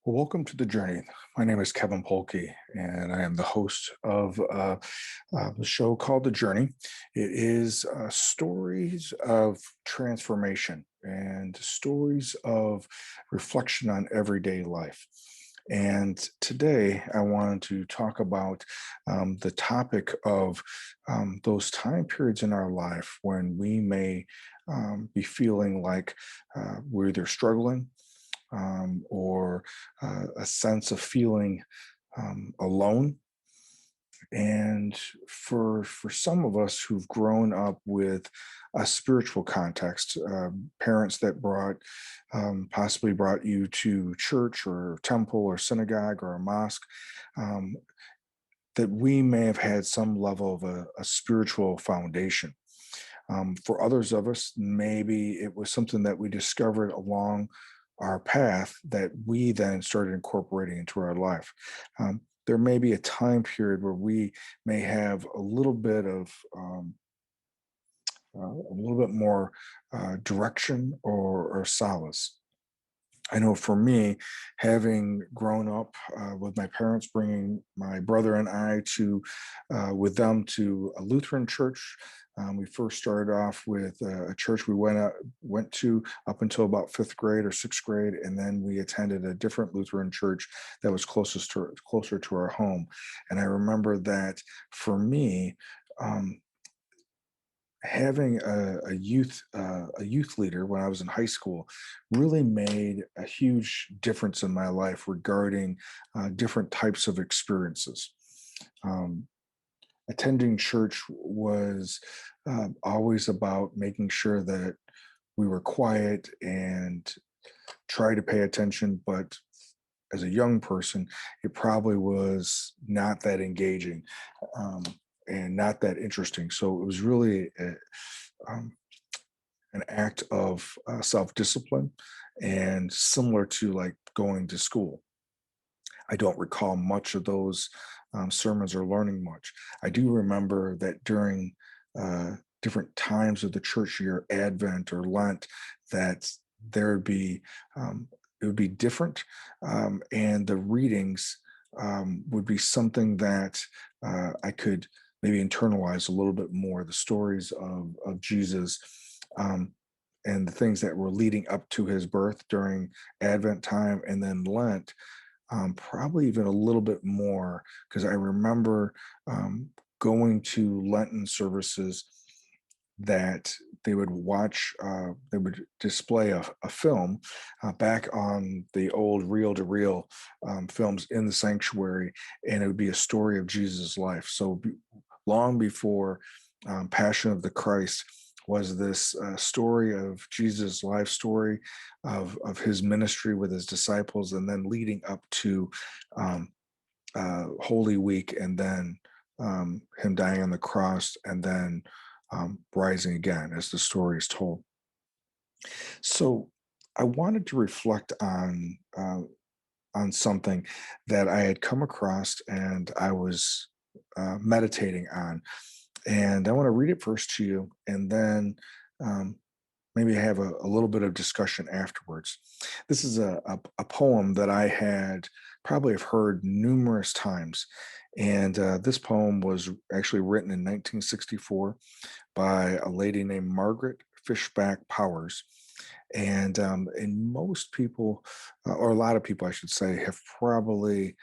Well, welcome to the journey. My name is Kevin Polky, and I am the host of the show called The Journey. It is stories of transformation and stories of reflection on everyday life. And today I wanted to talk about the topic of those time periods in our life when we may be feeling like we're either struggling or a sense of feeling alone. And for some of us who've grown up with a spiritual context, parents that possibly brought you to church or temple or synagogue or a mosque, um, that we may have had some level of a spiritual foundation. For others of us, maybe it was something that we discovered along our path that we then started incorporating into our life. There may be a time period where we may have a little bit more direction or solace. I know for me, having grown up with my parents bringing my brother and I with them to a Lutheran church. We first started off with a church we went to up until about fifth grade or sixth grade, and then we attended a different Lutheran church that was closer to our home. And I remember that for me, um, having a youth leader when I was in high school really made a huge difference in my life regarding different types of experiences. Um, Attending church was always about making sure that we were quiet and try to pay attention, but as a young person, it probably was not that engaging um, and not that interesting. So it was really um, an act of self discipline and similar to like going to school. I don't recall much of those sermons or learning much. I do remember that during different times of the church year, Advent or Lent, that there would be it would be different, and the readings would be something that I could maybe internalize a little bit more. The stories of Jesus. Um, and the things that were leading up to his birth during Advent time and then Lent, probably even a little bit more because I remember going to Lenten services that they would display a film back on the old reel to reel films in the sanctuary, and it would be a story of Jesus' life. So long before Passion of the Christ was this story of Jesus' life story of his ministry with his disciples, and then leading up to um, Holy Week, and then him dying on the cross, and then rising again, as the story is told. So, I wanted to reflect on something that I had come across, and I was meditating on, and I want to read it first to you, and then um, maybe have a little bit of discussion afterwards. This is a poem that I had probably have heard numerous times. And this poem was actually written in 1964 by a lady named Margaret Fishback Powers. And most people, or a lot of people, I should say, have probably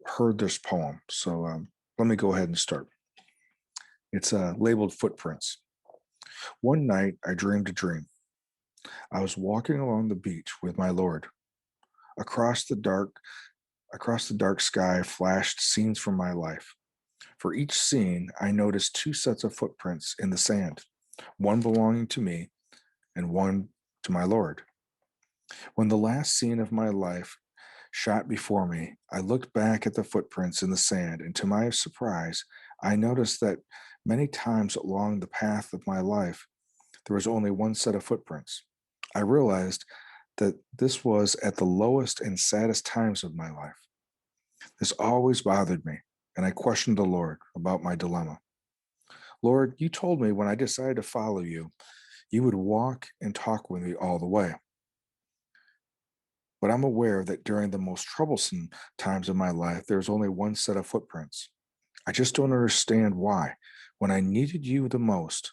heard this poem. So let me go ahead and start. It's labeled Footprints. One night I dreamed a dream. I was walking along the beach with my Lord. Across the dark, across the dark sky flashed scenes from my life. For each scene, I noticed two sets of footprints in the sand, one belonging to me and one to my Lord. When the last scene of my life shot before me, I looked back at the footprints in the sand, and to my surprise, I noticed that many times along the path of my life, there was only one set of footprints. I realized that this was at the lowest and saddest times of my life. This always bothered me, and I questioned the Lord about my dilemma. Lord, you told me when I decided to follow you, you would walk and talk with me all the way. But I'm aware that during the most troublesome times of my life, there's only one set of footprints. I just don't understand why. When I needed you the most,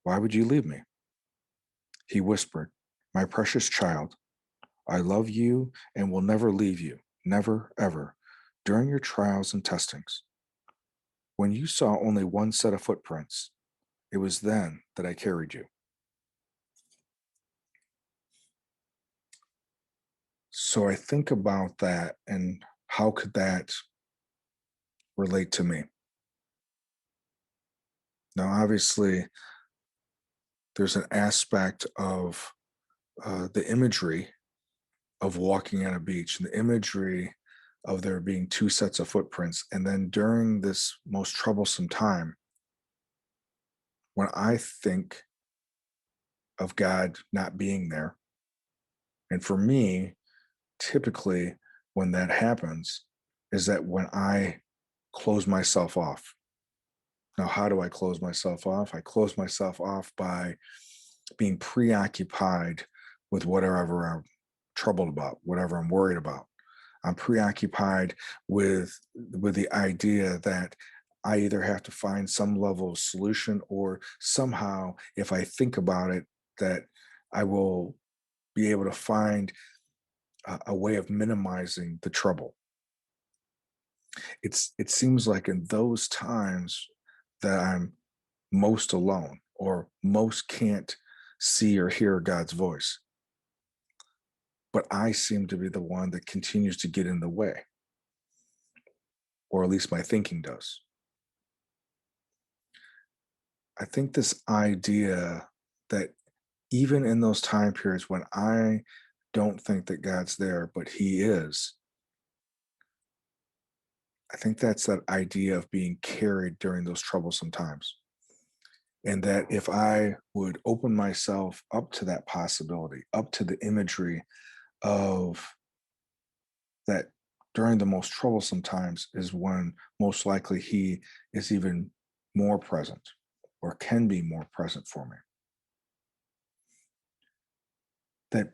why would you leave me? He whispered, my precious child, I love you and will never leave you, never, ever, during your trials and testings. When you saw only one set of footprints, it was then that I carried you. So I think about that and how could that relate to me? Now, obviously, there's an aspect of the imagery of walking on a beach and the imagery of there being two sets of footprints. And then during this most troublesome time, when I think of God not being there, and for me, typically when that happens, is that when I close myself off. Now, how do I close myself off? I close myself off by being preoccupied with whatever I'm troubled about, whatever I'm worried about. I'm preoccupied with the idea that I either have to find some level of solution or somehow, if I think about it, that I will be able to find a way of minimizing the trouble. It seems like in those times that I'm most alone or most can't see or hear God's voice. But I seem to be the one that continues to get in the way, or at least my thinking does. I think this idea that even in those time periods when I don't think that God's there, but He is, I think that's that idea of being carried during those troublesome times. And that if I would open myself up to that possibility, up to the imagery of that during the most troublesome times is when most likely He is even more present or can be more present for me. That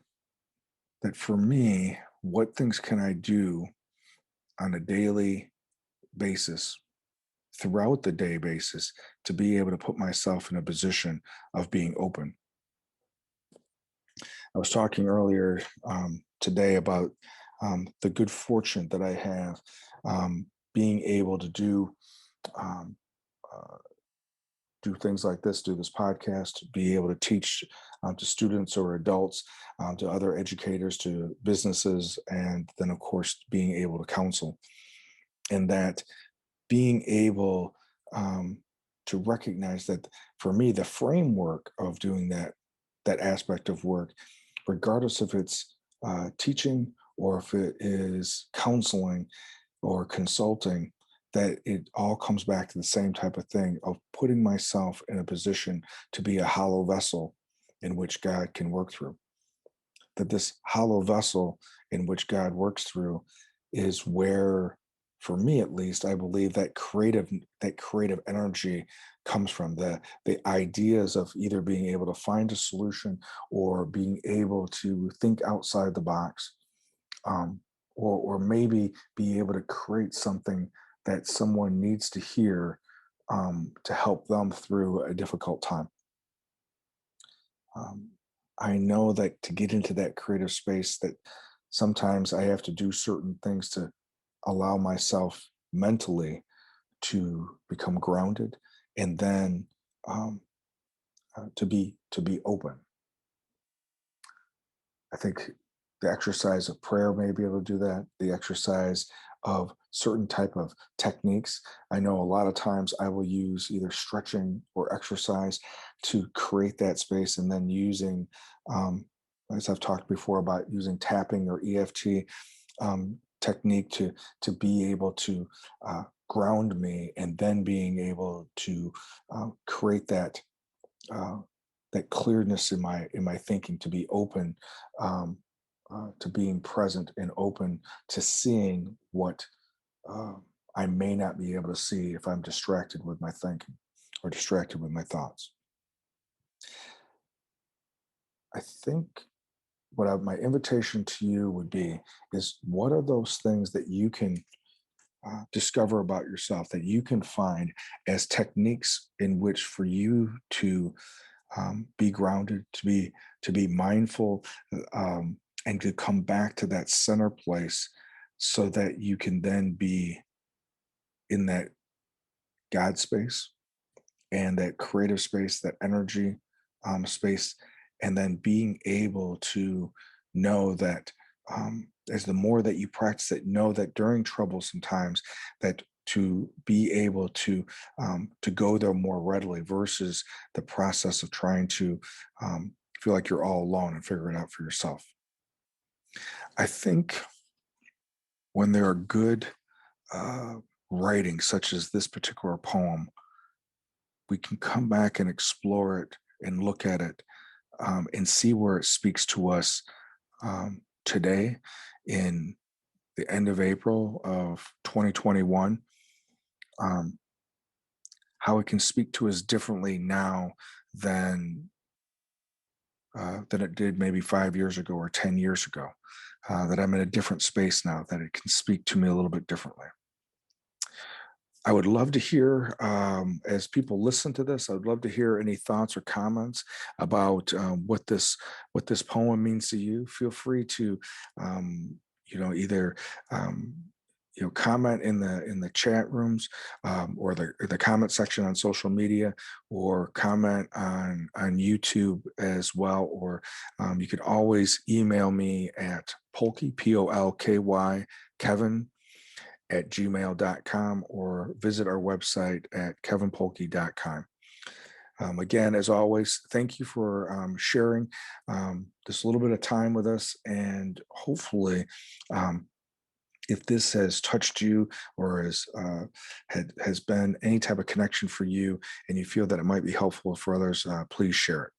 that for me, what things can I do on a daily basis, throughout the day basis, to be able to put myself in a position of being open? I was talking earlier today about the good fortune that I have being able to um, uh, do things like this, do this podcast, be able to teach to students or adults, to other educators, to businesses, and then, of course, being able to counsel. And that being able to recognize that for me, the framework of doing that aspect of work, regardless if it's teaching or if it is counseling or consulting, that it all comes back to the same type of thing of putting myself in a position to be a hollow vessel in which God can work through. That this hollow vessel in which God works through is where, for me at least, I believe that creative energy comes from the ideas of either being able to find a solution or being able to think outside the box, um, or maybe be able to create something that someone needs to hear to help them through a difficult time. Um, I know that to get into that creative space, that sometimes I have to do certain things to allow myself mentally to become grounded, and then um, to be open. I think the exercise of prayer may be able to do that. The exercise of certain type of techniques. I know a lot of times I will use either stretching or exercise to create that space, and then using, as I've talked before about using tapping or EFT technique to be able to ground me, and then being able to create uh, that clearness in my thinking, to be open, um, to being present and open to seeing what uh, I may not be able to see if I'm distracted with my thinking or distracted with my thoughts. I think my invitation to you would be is, what are those things that you can discover about yourself, that you can find as techniques in which for you to be grounded, to be mindful, and to come back to that center place, so that you can then be in that God space and that creative space, that energy space, and then being able to know that, as the more that you practice it, know that during troublesome times, that to be able to go there more readily versus the process of trying to feel like you're all alone and figure it out for yourself. I think when there are good uh, writing, such as this particular poem, we can come back and explore it and look at it, and see where it speaks to us today, in the end of April of 2021, um, how it can speak to us differently now than than it did maybe 5 years ago or 10 years ago. That I'm in a different space now, that it can speak to me a little bit differently. I would love to hear, as people listen to this, I would love to hear any thoughts or comments about what this poem means to you. Feel free to, either um, comment in the chat rooms, or the comment section on social media, or comment on YouTube as well. Or you could always email me at Polky, Polky, Kevin at gmail.com, or visit our website at kevinpolky.com. Again, as always, thank you for sharing this little bit of time with us. And hopefully, um, if this has touched you, or has been any type of connection for you, and you feel that it might be helpful for others, please share it.